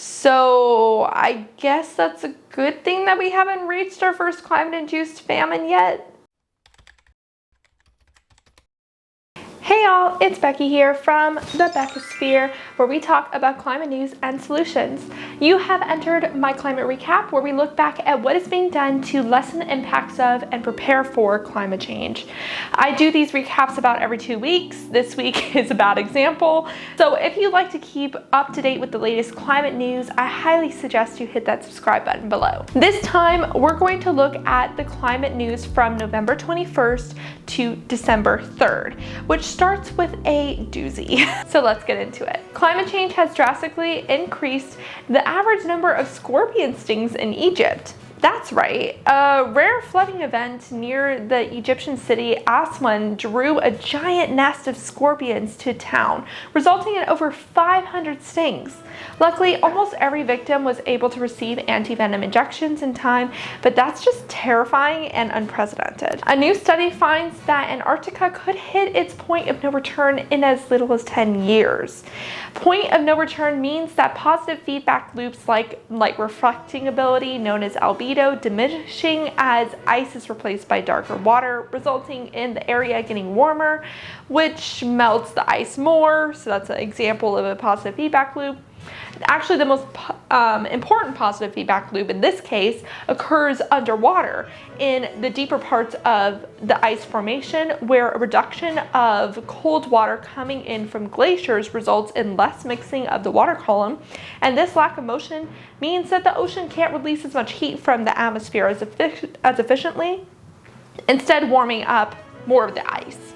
So I guess that's a good thing that we haven't reached our first climate-induced famine yet. Hey y'all, it's Becky here from the Beckosphere, where we talk about climate news and solutions. You have entered my climate recap, where we look back at what is being done to lessen the impacts of and prepare for climate change. I do these recaps about every 2 weeks. This week is a bad example. So if you'd like to keep up to date with the latest climate news, I highly suggest you hit that subscribe button below. This time, we're going to look at the climate news from November 21st to December 3rd, which starts with a doozy. So let's get into it. Climate change has drastically increased the average number of scorpion stings in Egypt. That's right. A rare flooding event near the Egyptian city Aswan drew a giant nest of scorpions to town, resulting in over 500 stings. Luckily, almost every victim was able to receive anti-venom injections in time, but that's just terrifying and unprecedented. A new study finds that Antarctica could hit its point of no return in as little as 10 years. Point of no return means that positive feedback loops like light reflecting ability, known as albedo, diminishing as ice is replaced by darker water, resulting in the area getting warmer, which melts the ice more. So that's an example of a positive feedback loop. Actually, the most important positive feedback loop in this case occurs underwater in the deeper parts of the ice formation, where a reduction of cold water coming in from glaciers results in less mixing of the water column, and this lack of motion means that the ocean can't release as much heat from the atmosphere as efficiently, instead warming up more of the ice.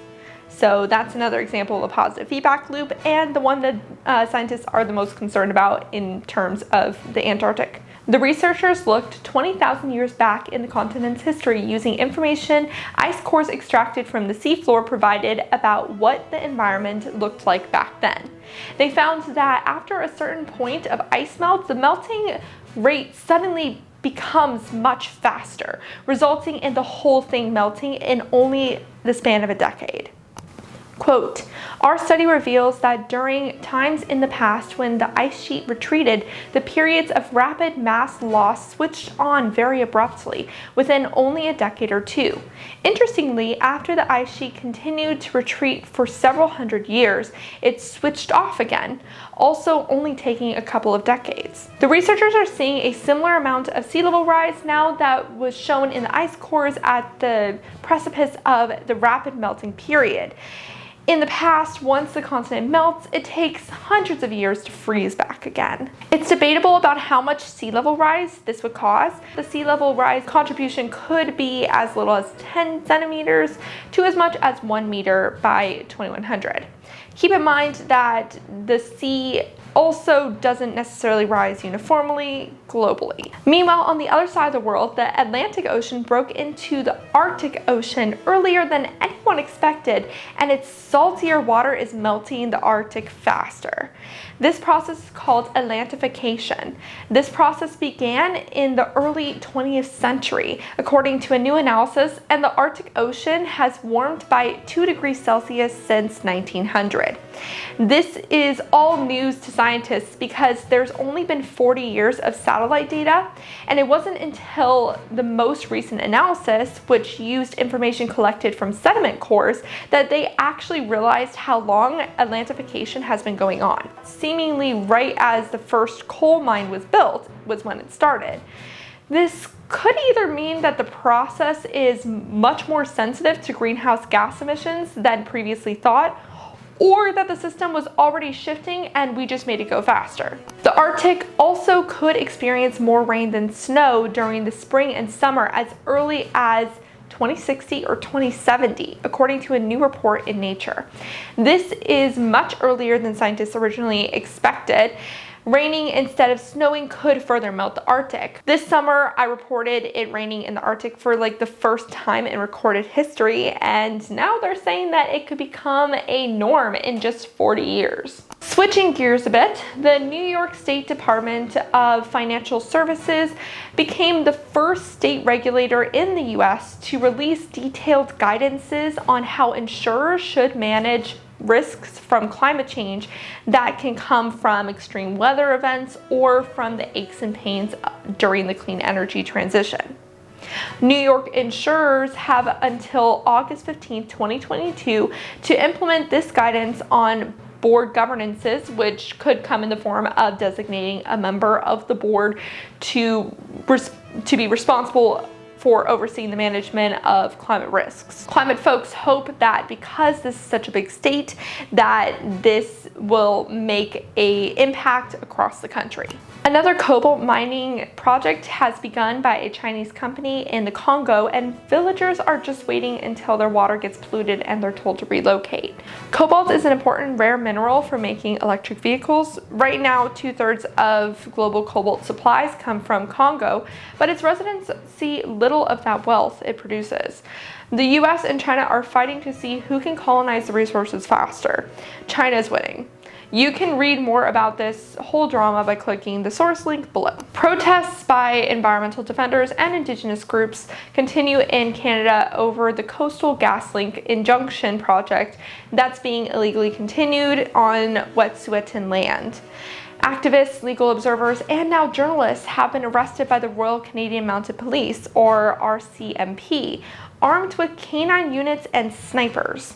So that's another example of a positive feedback loop, and the one that scientists are the most concerned about in terms of the Antarctic. The researchers looked 20,000 years back in the continent's history using information ice cores extracted from the seafloor provided about what the environment looked like back then. They found that after a certain point of ice melt, the melting rate suddenly becomes much faster, resulting in the whole thing melting in only the span of a decade. Quote, "Our study reveals that during times in the past when the ice sheet retreated, the periods of rapid mass loss switched on very abruptly within only a decade or two. Interestingly, after the ice sheet continued to retreat for several hundred years, it switched off again, also only taking a couple of decades." The researchers are seeing a similar amount of sea level rise now that was shown in the ice cores at the precipice of the rapid melting period. In the past, once the continent melts, it takes hundreds of years to freeze back again. It's debatable about how much sea level rise this would cause. The sea level rise contribution could be as little as 10 centimeters to as much as 1 meter by 2100. Keep in mind that the sea also doesn't necessarily rise uniformly globally. Meanwhile, on the other side of the world, the Atlantic Ocean broke into the Arctic Ocean earlier than anyone expected, and its saltier water is melting the Arctic faster. This process is called Atlantification. This process began in the early 20th century, according to a new analysis, and the Arctic Ocean has warmed by 2 degrees Celsius since 1900. This is all news to scientists because there's only been 40 years of satellite data, and it wasn't until the most recent analysis, which used information collected from sediment cores, that they actually realized how long Atlantification has been going on. Seemingly right as the first coal mine was built was when it started. This could either mean that the process is much more sensitive to greenhouse gas emissions than previously thought, or that the system was already shifting and we just made it go faster. The Arctic also could experience more rain than snow during the spring and summer as early as 2060 or 2070, according to a new report in Nature. This is much earlier than scientists originally expected. Raining instead of snowing could further melt the Arctic. This summer, I reported it raining in the Arctic for like the first time in recorded history, and now they're saying that it could become a norm in just 40 years. Switching gears a bit, the New York State Department of Financial Services became the first state regulator in the US to release detailed guidances on how insurers should manage risks from climate change that can come from extreme weather events or from the aches and pains during the clean energy transition. New York insurers have until August 15, 2022 to implement this guidance on board governances, which could come in the form of designating a member of the board to be responsible for overseeing the management of climate risks. Climate folks hope that because this is such a big state, that this will make an impact across the country. Another cobalt mining project has begun by a Chinese company in the Congo, and villagers are just waiting until their water gets polluted and they're told to relocate. Cobalt is an important rare mineral for making electric vehicles. Right now, 2/3 of global cobalt supplies come from Congo, but its residents see little of that wealth it produces. The US and China are fighting to see who can colonize the resources faster. China is winning. You can read more about this whole drama by clicking the source link below. Protests by environmental defenders and indigenous groups continue in Canada over the Coastal GasLink injunction project that's being illegally continued on Wet'suwet'en land. Activists, legal observers, and now journalists have been arrested by the Royal Canadian Mounted Police, or RCMP, armed with canine units and snipers.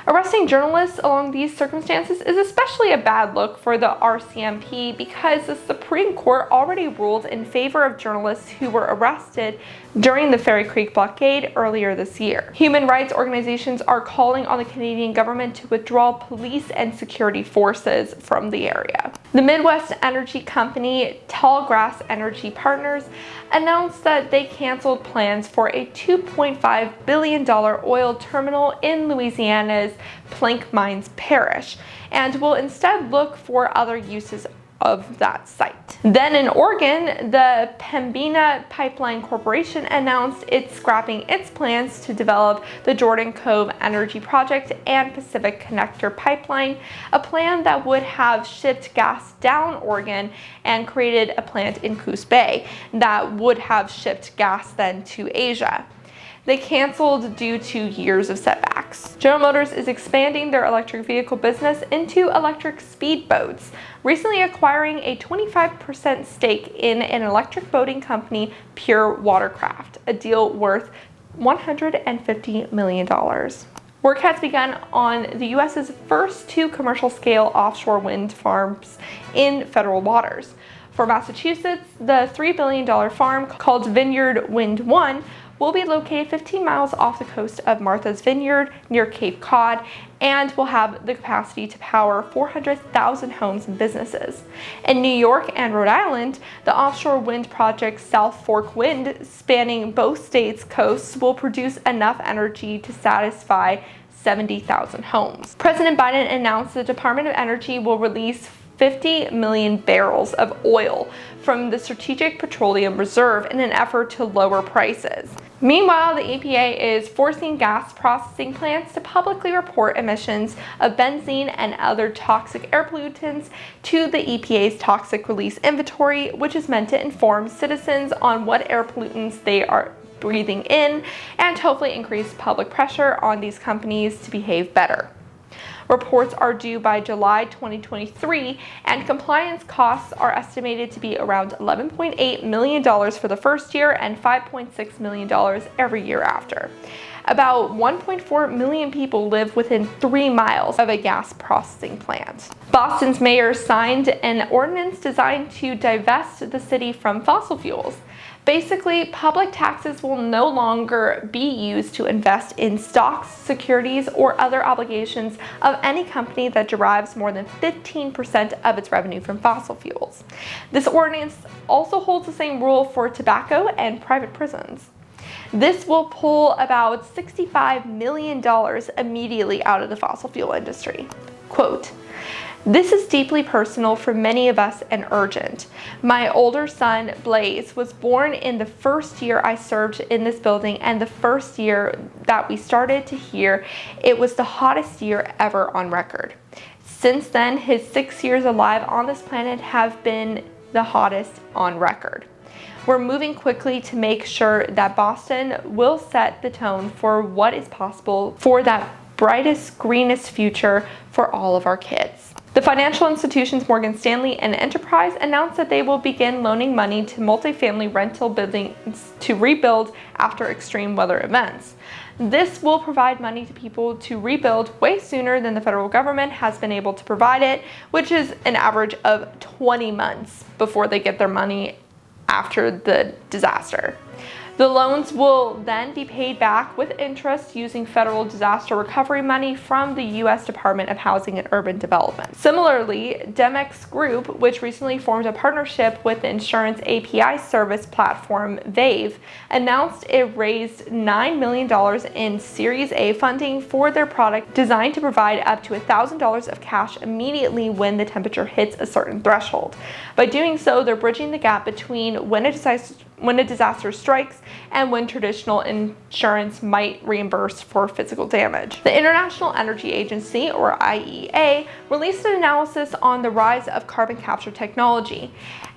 Arresting journalists along these circumstances is especially a bad look for the RCMP because the Supreme Court already ruled in favor of journalists who were arrested during the Fairy Creek blockade earlier this year. Human rights organizations are calling on the Canadian government to withdraw police and security forces from the area. The Midwest energy company Tallgrass Energy Partners announced that they canceled plans for a $2.5 billion oil terminal in Louisiana's Plank Mines Parish and will instead look for other uses of that site. Then in Oregon, the Pembina Pipeline Corporation announced it's scrapping its plans to develop the Jordan Cove Energy Project and Pacific Connector Pipeline, a plan that would have shipped gas down Oregon and created a plant in Coos Bay that would have shipped gas then to Asia. They canceled due to years of setbacks. General Motors is expanding their electric vehicle business into electric speedboats, recently acquiring a 25% stake in an electric boating company, Pure Watercraft, a deal worth $150 million. Work has begun on the U.S.'s first 2 commercial-scale offshore wind farms in federal waters. For Massachusetts, the $3 billion farm called Vineyard Wind 1 will be located 15 miles off the coast of Martha's Vineyard near Cape Cod and will have the capacity to power 400,000 homes and businesses. In New York and Rhode Island, the offshore wind project South Fork Wind, spanning both states' coasts, will produce enough energy to satisfy 70,000 homes. President Biden announced the Department of Energy will release 50 million barrels of oil from the Strategic Petroleum Reserve in an effort to lower prices. Meanwhile, the EPA is forcing gas processing plants to publicly report emissions of benzene and other toxic air pollutants to the EPA's toxic release inventory, which is meant to inform citizens on what air pollutants they are breathing in and hopefully increase public pressure on these companies to behave better. Reports are due by July 2023, and compliance costs are estimated to be around $11.8 million for the first year and $5.6 million every year after. About 1.4 million people live within 3 miles of a gas processing plant. Boston's mayor signed an ordinance designed to divest the city from fossil fuels. Basically, public taxes will no longer be used to invest in stocks, securities, or other obligations of any company that derives more than 15% of its revenue from fossil fuels. This ordinance also holds the same rule for tobacco and private prisons. This will pull about $65 million immediately out of the fossil fuel industry. Quote, "This is deeply personal for many of us and urgent. My older son, Blaze, was born in the first year I served in this building and the first year that we started to hear it was the hottest year ever on record. Since then, his 6 years alive on this planet have been the hottest on record. We're moving quickly to make sure that Boston will set the tone for what is possible for that brightest, greenest future for all of our kids. The financial institutions Morgan Stanley and Enterprise announced that they will begin loaning money to multifamily rental buildings to rebuild after extreme weather events. This will provide money to people to rebuild way sooner than the federal government has been able to provide it, which is an average of 20 months before they get their money after the disaster. The loans will then be paid back with interest using federal disaster recovery money from the U.S. Department of Housing and Urban Development. Similarly, Demex Group, which recently formed a partnership with the insurance API service platform Vave, announced it raised $9 million in Series A funding for their product designed to provide up to $1,000 of cash immediately when the temperature hits a certain threshold. By doing so, they're bridging the gap between when a disaster strikes and when traditional insurance might reimburse for physical damage. The International Energy Agency, or IEA, released an analysis on the rise of carbon capture technology.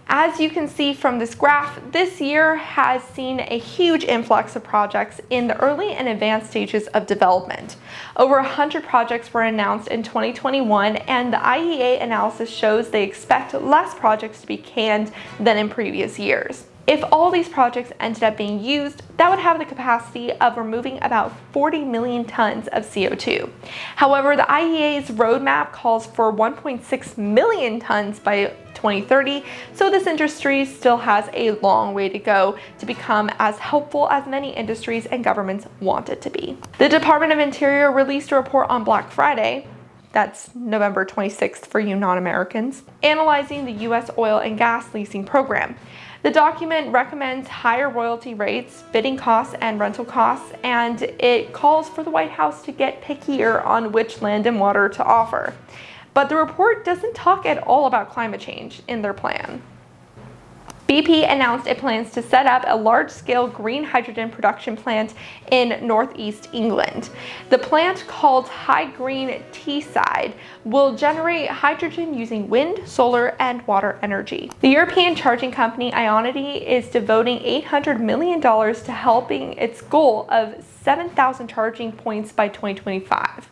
As you can see from this graph, this year has seen a huge influx of projects in the early and advanced stages of development. Over 100 projects were announced in 2021, and the IEA analysis shows they expect less projects to be canned than in previous years. If all these projects ended up being used, that would have the capacity of removing about 40 million tons of CO2. However, the IEA's roadmap calls for 1.6 million tons by 2030, so this industry still has a long way to go to become as helpful as many industries and governments want it to be. The Department of Interior released a report on Black Friday, that's November 26th for you non-Americans, analyzing the U.S. oil and gas leasing program. The document recommends higher royalty rates, bidding costs, and rental costs, and it calls for the White House to get pickier on which land and water to offer. But the report doesn't talk at all about climate change in their plan. BP announced it plans to set up a large-scale green hydrogen production plant in northeast England. The plant, called High Green Teesside, will generate hydrogen using wind, solar, and water energy. The European charging company Ionity is devoting $800 million to helping its goal of 7,000 charging points by 2025.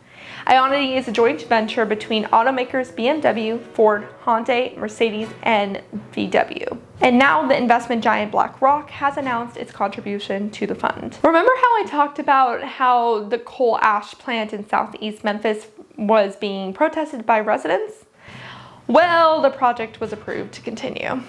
Ionity is a joint venture between automakers BMW, Ford, Hyundai, Mercedes, and VW. And now the investment giant BlackRock has announced its contribution to the fund. Remember how I talked about how the coal ash plant in southeast Memphis was being protested by residents? Well, the project was approved to continue.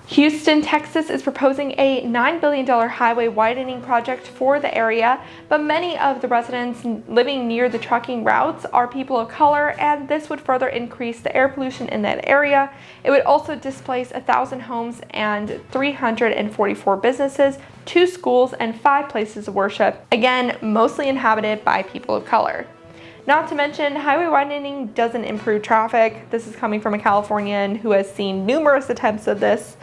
Houston, Texas is proposing a $9 billion highway widening project for the area, but many of the residents living near the trucking routes are people of color, and this would further increase the air pollution in that area. It would also displace 1,000 homes and 344 businesses, 2 schools, and 5 places of worship, again, mostly inhabited by people of color. Not to mention, highway widening doesn't improve traffic. This is coming from a Californian who has seen numerous attempts of this.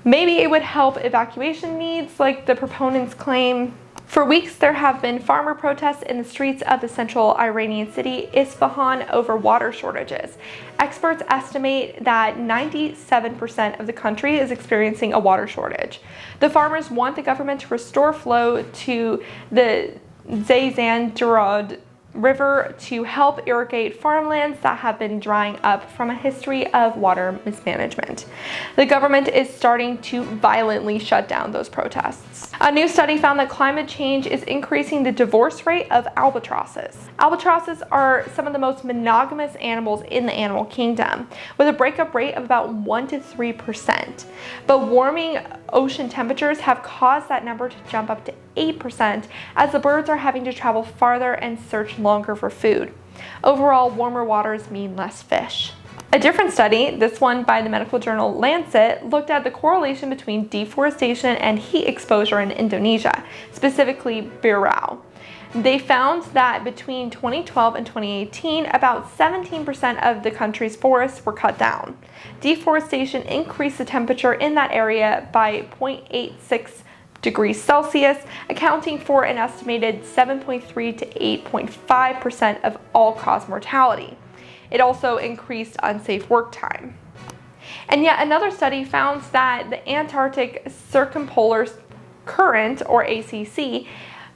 Maybe it would help evacuation needs, like the proponents claim. For weeks, there have been farmer protests in the streets of the central Iranian city Isfahan over water shortages. Experts estimate that 97% of the country is experiencing a water shortage. The farmers want the government to restore flow to the Zayzan River to help irrigate farmlands that have been drying up from a history of water mismanagement. The government is starting to violently shut down those protests. A new study found that climate change is increasing the divorce rate of albatrosses. Albatrosses are some of the most monogamous animals in the animal kingdom, with a breakup rate of about 1 to 3%. But warming ocean temperatures have caused that number to jump up to 8%, as the birds are having to travel farther and search longer for food. Overall, warmer waters mean less fish. A different study, this one by the medical journal Lancet, looked at the correlation between deforestation and heat exposure in Indonesia, specifically Birau. They found that between 2012 and 2018, about 17% of the country's forests were cut down. Deforestation increased the temperature in that area by 0.86 degrees Celsius, accounting for an estimated 7.3 to 8.5% of all-cause mortality. It also increased unsafe work time. And yet another study found that the Antarctic Circumpolar Current, or ACC,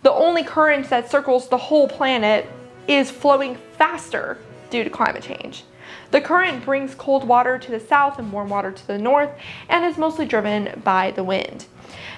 the only current that circles the whole planet, is flowing faster due to climate change. The current brings cold water to the south and warm water to the north and is mostly driven by the wind.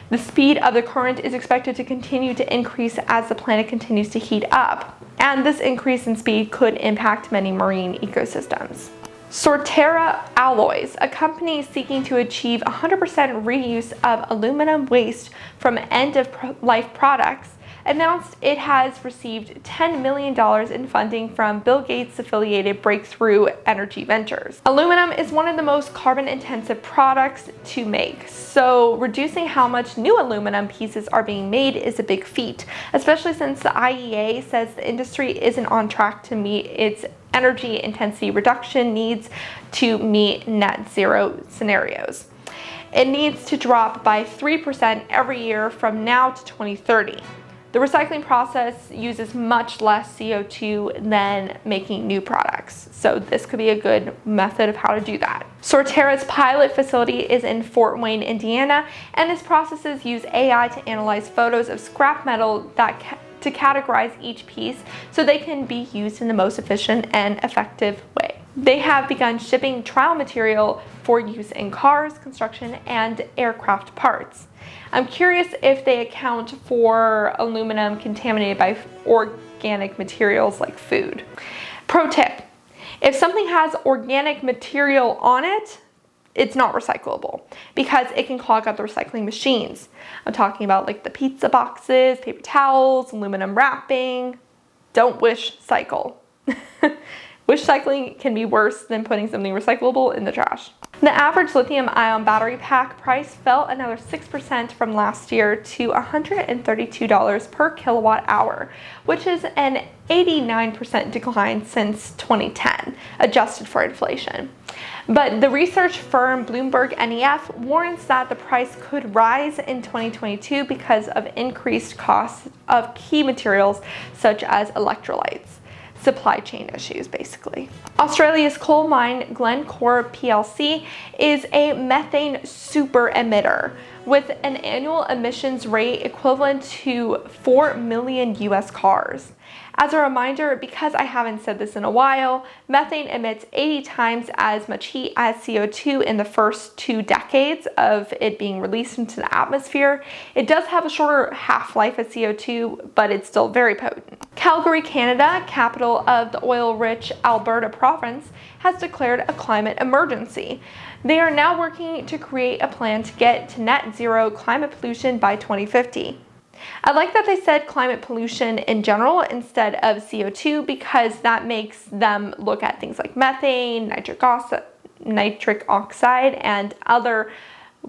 The speed of the current is expected to continue to increase as the planet continues to heat up, and this increase in speed could impact many marine ecosystems. Sortera Alloys, a company seeking to achieve 100% reuse of aluminum waste from end-of-life products, announced it has received $10 million in funding from Bill Gates' affiliated Breakthrough Energy Ventures. Aluminum is one of the most carbon-intensive products to make, so reducing how much new aluminum pieces are being made is a big feat, especially since the IEA says the industry isn't on track to meet its energy intensity reduction needs to meet net zero scenarios. It needs to drop by 3% every year from now to 2030. The recycling process uses much less CO2 than making new products, so this could be a good method of how to do that. Sortera's pilot facility is in Fort Wayne, Indiana, and its processes use AI to analyze photos of scrap metal to categorize each piece so they can be used in the most efficient and effective way. They have begun shipping trial material for use in cars, construction, and aircraft parts. I'm curious if they account for aluminum contaminated by organic materials like food. Pro tip: if something has organic material on it, it's not recyclable because it can clog up the recycling machines. I'm talking about like the pizza boxes, paper towels, aluminum wrapping. Don't wish cycle. Wish cycling can be worse than putting something recyclable in the trash. The average lithium-ion battery pack price fell another 6% from last year to $132 per kilowatt hour, which is an 89% decline since 2010, adjusted for inflation. But the research firm Bloomberg NEF warns that the price could rise in 2022 because of increased costs of key materials such as electrolytes. Supply chain issues, basically. Australia's coal mine Glencore plc is a methane super emitter with an annual emissions rate equivalent to 4 million US cars. As a reminder, because I haven't said this in a while, methane emits 80 times as much heat as CO2 in the first 2 decades of it being released into the atmosphere. It does have a shorter half-life as CO2, but it's still very potent. Calgary, Canada, capital of the oil-rich Alberta province, has declared a climate emergency. They are now working to create a plan to get to net zero climate pollution by 2050. I like that they said climate pollution in general instead of CO2 because that makes them look at things like methane, nitric oxide, and other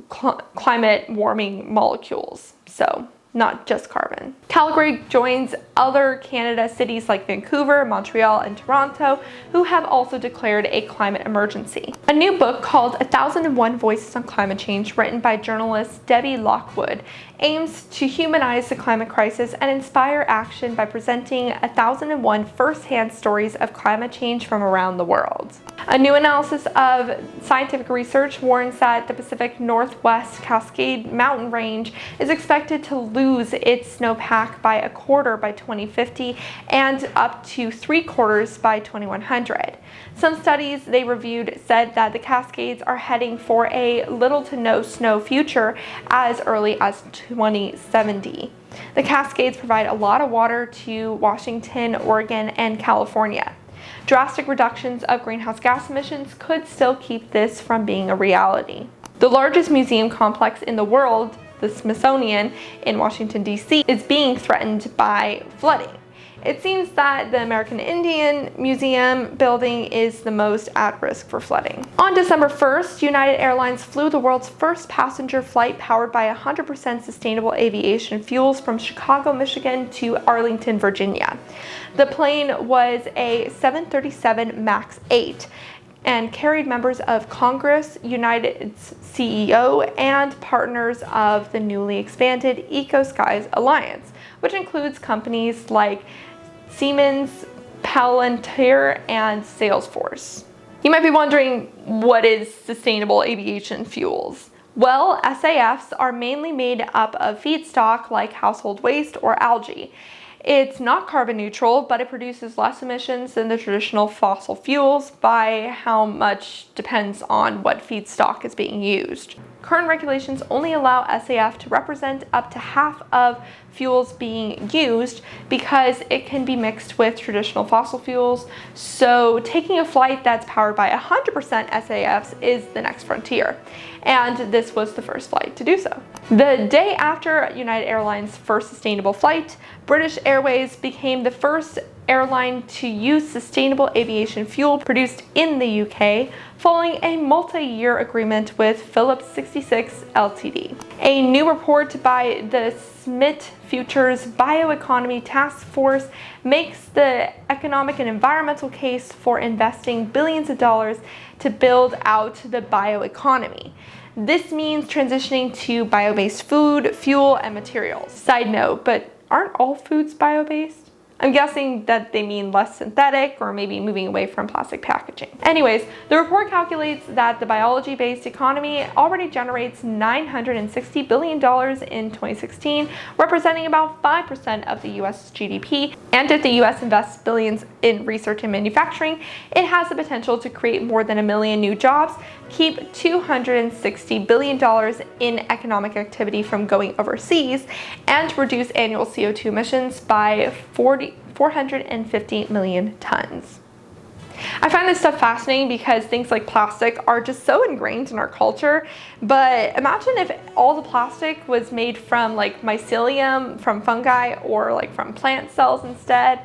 climate warming molecules. So not just carbon. Calgary joins other Canada cities like Vancouver, Montreal, and Toronto, who have also declared a climate emergency. A new book called 1001 Voices on Climate Change, written by journalist Debbie Lockwood, aims to humanize the climate crisis and inspire action by presenting 1001 first-hand stories of climate change from around the world. A new analysis of scientific research warns that the Pacific Northwest Cascade Mountain Range is expected to lose its snowpack by 1/4 by 2050 and up to 3/4 by 2100. Some studies they reviewed said that the Cascades are heading for a little to no snow future as early as 2070. The Cascades provide a lot of water to Washington, Oregon, and California. Drastic reductions of greenhouse gas emissions could still keep this from being a reality. The largest museum complex in the world, the Smithsonian in Washington, D.C., is being threatened by flooding. It seems that the American Indian Museum building is the most at risk for flooding. On December 1st, United Airlines flew the world's first passenger flight powered by 100% sustainable aviation fuels from Chicago, Michigan to Arlington, Virginia. The plane was a 737 MAX 8 and carried members of Congress, United's CEO, and partners of the newly expanded EcoSkies Alliance, which includes companies like Siemens, Palantir, and Salesforce. You might be wondering, what is sustainable aviation fuels? Well, SAFs are mainly made up of feedstock like household waste or algae. It's not carbon neutral, but it produces less emissions than the traditional fossil fuels by how much depends on what feedstock is being used. Current regulations only allow SAF to represent up to half of fuels being used because it can be mixed with traditional fossil fuels. So taking a flight that's powered by 100% SAFs is the next frontier. And this was the first flight to do so. The day after United Airlines' first sustainable flight, British Airways became the first airline to use sustainable aviation fuel produced in the UK, following a multi-year agreement with Phillips 66 Ltd. A new report by the Smith Futures Bioeconomy Task Force makes the economic and environmental case for investing billions of dollars to build out the bioeconomy. This means transitioning to bio-based food, fuel, and materials. Side note, but aren't all foods bio-based? I'm guessing that they mean less synthetic or maybe moving away from plastic packaging. Anyways, the report calculates that the biology-based economy already generates $960 billion in 2016, representing about 5% of the US GDP. And if the US invests billions in research and manufacturing, it has the potential to create more than 1 million new jobs, keep $260 billion in economic activity from going overseas, and reduce annual CO2 emissions by 450 million tons. I find this stuff fascinating because things like plastic are just so ingrained in our culture, but imagine if all the plastic was made from like mycelium, from fungi, or like from plant cells instead.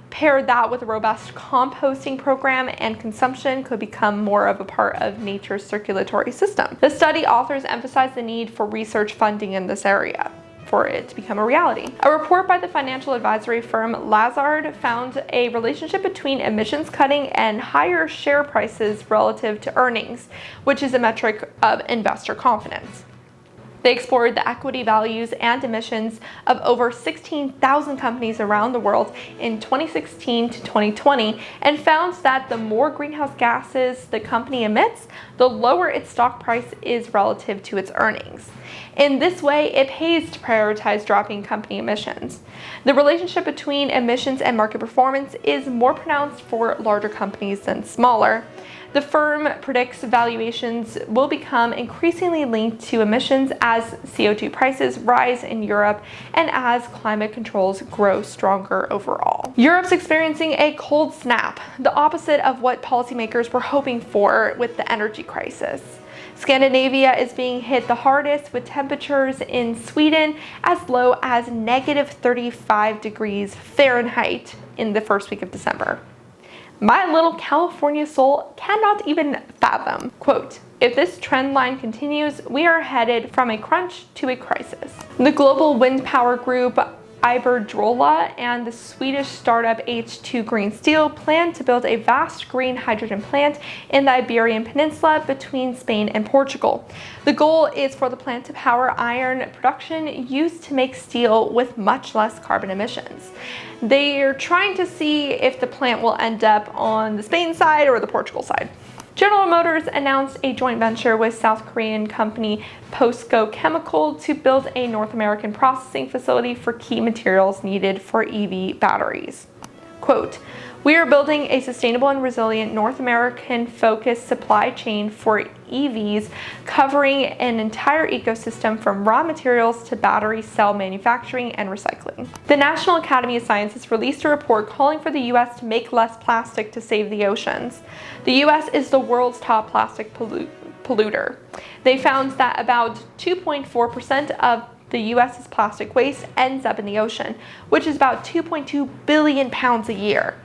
Pair that with a robust composting program and consumption could become more of a part of nature's circulatory system. The study authors emphasize the need for research funding in this area for it to become a reality. A report by the financial advisory firm Lazard found a relationship between emissions cutting and higher share prices relative to earnings, which is a metric of investor confidence. They explored the equity values and emissions of over 16,000 companies around the world in 2016 to 2020 and found that the more greenhouse gases the company emits, the lower its stock price is relative to its earnings. In this way, it pays to prioritize dropping company emissions. The relationship between emissions and market performance is more pronounced for larger companies than smaller. The firm predicts valuations will become increasingly linked to emissions as CO2 prices rise in Europe and as climate controls grow stronger overall. Europe's experiencing a cold snap, the opposite of what policymakers were hoping for with the energy crisis. Scandinavia is being hit the hardest, with temperatures in Sweden as low as -35 degrees Fahrenheit in the first week of December. My little California soul cannot even fathom. Quote, "If this trend line continues, we are headed from a crunch to a crisis." The global wind power group Iberdrola and the Swedish startup H2 Green Steel plan to build a vast green hydrogen plant in the Iberian Peninsula between Spain and Portugal. The goal is for the plant to power iron production used to make steel with much less carbon emissions. They're trying to see if the plant will end up on the Spain side or the Portugal side. General Motors announced a joint venture with South Korean company POSCO Chemical to build a North American processing facility for key materials needed for EV batteries. Quote, "We are building a sustainable and resilient North American focused supply chain for EVs, covering an entire ecosystem from raw materials to battery cell manufacturing and recycling." The National Academy of Sciences released a report calling for the US to make less plastic to save the oceans. The US is the world's top plastic polluter. They found that about 2.4% of the US's plastic waste ends up in the ocean, which is about 2.2 billion pounds a year.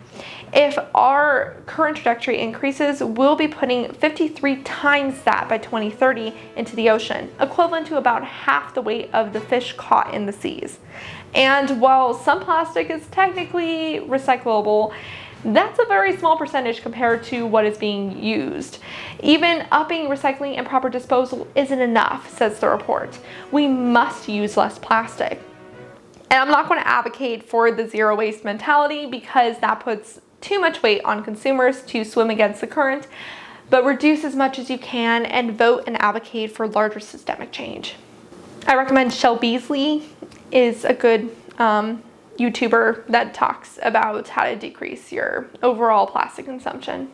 If our current trajectory increases, we'll be putting 53 times that by 2030 into the ocean, equivalent to about half the weight of the fish caught in the seas. And while some plastic is technically recyclable, that's a very small percentage compared to what is being used. Even upping recycling and proper disposal isn't enough, says the report. We must use less plastic. And I'm not going to advocate for the zero waste mentality because that puts too much weight on consumers to swim against the current, but reduce as much as you can and vote and advocate for larger systemic change. I recommend Shel Beasley is a good YouTuber that talks about how to decrease your overall plastic consumption.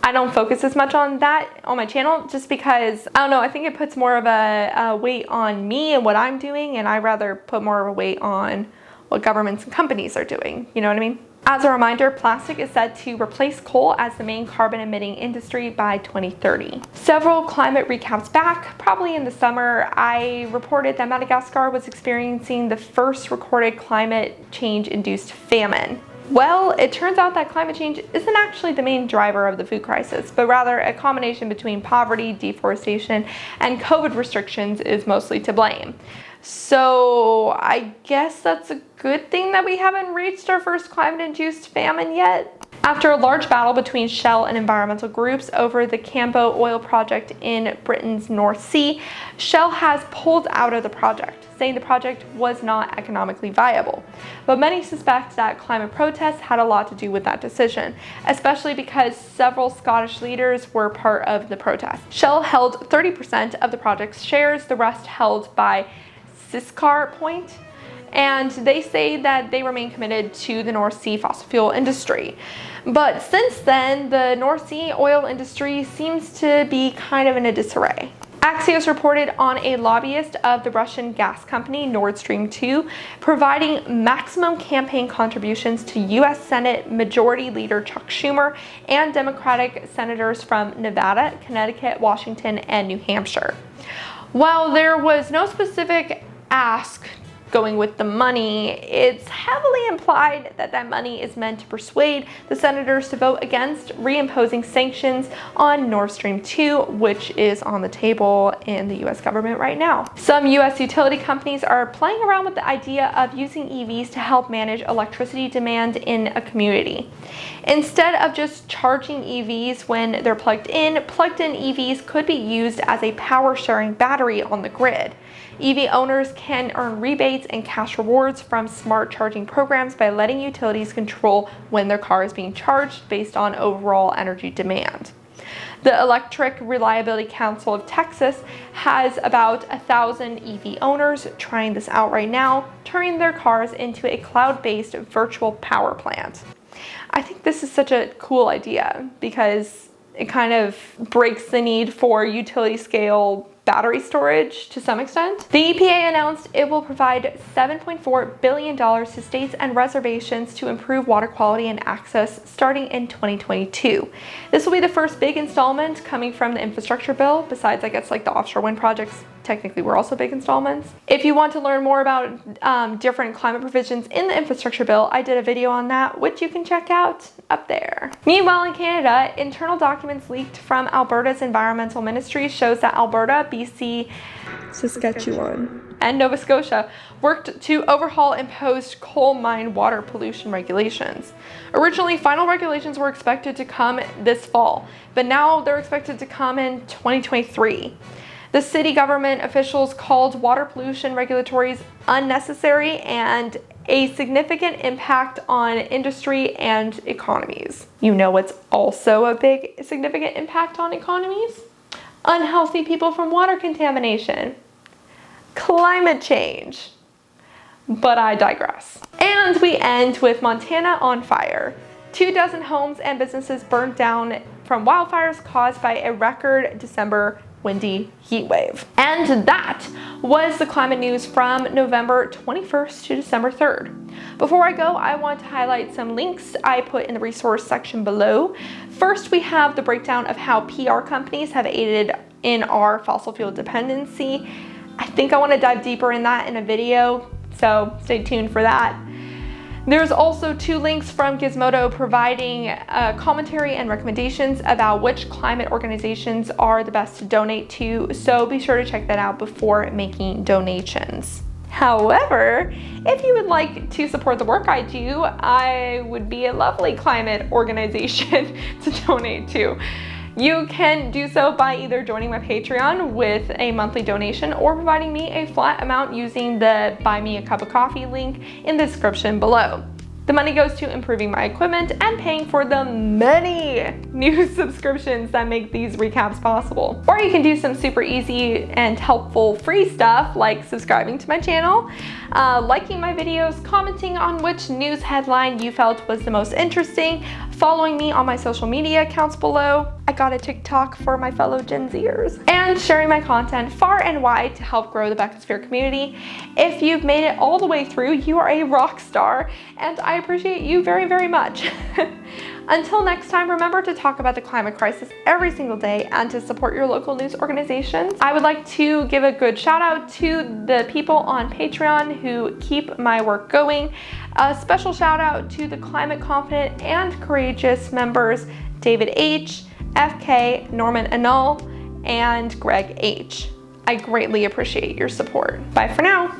I don't focus as much on that on my channel just because, I don't know, I think it puts more of a weight on me and what I'm doing, and I'd rather put more of a weight on what governments and companies are doing, you know what I mean? As a reminder, plastic is set to replace coal as the main carbon emitting industry by 2030. Several climate recaps back, probably in the summer, I reported that Madagascar was experiencing the first recorded climate change induced famine. Well, it turns out that climate change isn't actually the main driver of the food crisis, but rather a combination between poverty, deforestation, and COVID restrictions is mostly to blame. So I guess that's a good thing that we haven't reached our first climate-induced famine yet. After a large battle between Shell and environmental groups over the Cambo oil project in Britain's North Sea, Shell has pulled out of the project, saying the project was not economically viable. But many suspect that climate protests had a lot to do with that decision, especially because several Scottish leaders were part of the protest. Shell held 30% of the project's shares, the rest held by Siscar Point, and they say that they remain committed to the North Sea fossil fuel industry. But since then, the North Sea oil industry seems to be kind of in a disarray. Axios reported on a lobbyist of the Russian gas company Nord Stream 2 providing maximum campaign contributions to U.S. Senate Majority Leader Chuck Schumer and Democratic senators from Nevada, Connecticut, Washington, and New Hampshire. While there was no specific ask going with the money, it's heavily implied that that money is meant to persuade the senators to vote against reimposing sanctions on Nord Stream 2, which is on the table in the US government right now. Some US utility companies are playing around with the idea of using EVs to help manage electricity demand in a community. Instead of just charging EVs when they're plugged-in EVs could be used as a power sharing battery on the grid. EV owners can earn rebates and cash rewards from smart charging programs by letting utilities control when their car is being charged based on overall energy demand. The Electric Reliability Council of Texas has about 1,000 EV owners trying this out right now, turning their cars into a cloud-based virtual power plant. I think this is such a cool idea because it kind of breaks the need for utility scale battery storage to some extent. The EPA announced it will provide $7.4 billion to states and reservations to improve water quality and access starting in 2022. This will be the first big installment coming from the infrastructure bill, besides I guess like the offshore wind projects technically were also big installments. If you want to learn more about different climate provisions in the infrastructure bill, I did a video on that, which you can check out up there. Meanwhile, in Canada, internal documents leaked from Alberta's environmental ministry shows that Alberta, BC, Saskatchewan, and Nova Scotia worked to overhaul imposed coal mine water pollution regulations. Originally, final regulations were expected to come this fall, but now they're expected to come in 2023. The city government officials called water pollution regulatories unnecessary and a significant impact on industry and economies. You know what's also a big significant impact on economies? Unhealthy people from water contamination. Climate change. But I digress. And we end with Montana on fire. 24 homes and businesses burned down from wildfires caused by a record December windy heat wave. And that was the climate news from November 21st to December 3rd. Before I go, I want to highlight some links I put in the resource section below. First, we have the breakdown of how PR companies have aided in our fossil fuel dependency. I think I want to dive deeper in that in a video, so stay tuned for that. There's also 2 links from Gizmodo providing commentary and recommendations about which climate organizations are the best to donate to, so be sure to check that out before making donations. However, if you would like to support the work I do, I would be a lovely climate organization to donate to. You can do so by either joining my Patreon with a monthly donation or providing me a flat amount using the Buy Me a Cup of Coffee link in the description below. The money goes to improving my equipment and paying for the many new subscriptions that make these recaps possible. Or you can do some super easy and helpful free stuff like subscribing to my channel, liking my videos, commenting on which news headline you felt was the most interesting, following me on my social media accounts below. I got a TikTok for my fellow Gen Zers, and sharing my content far and wide to help grow the Beckosphere community. If you've made it all the way through, you are a rock star, and I appreciate you very, very much. Until next time, remember to talk about the climate crisis every single day and to support your local news organizations. I would like to give a good shout out to the people on Patreon who keep my work going. A special shout out to the climate confident and courageous members, David H., FK, Norman Anul, and Greg H. I greatly appreciate your support. Bye for now.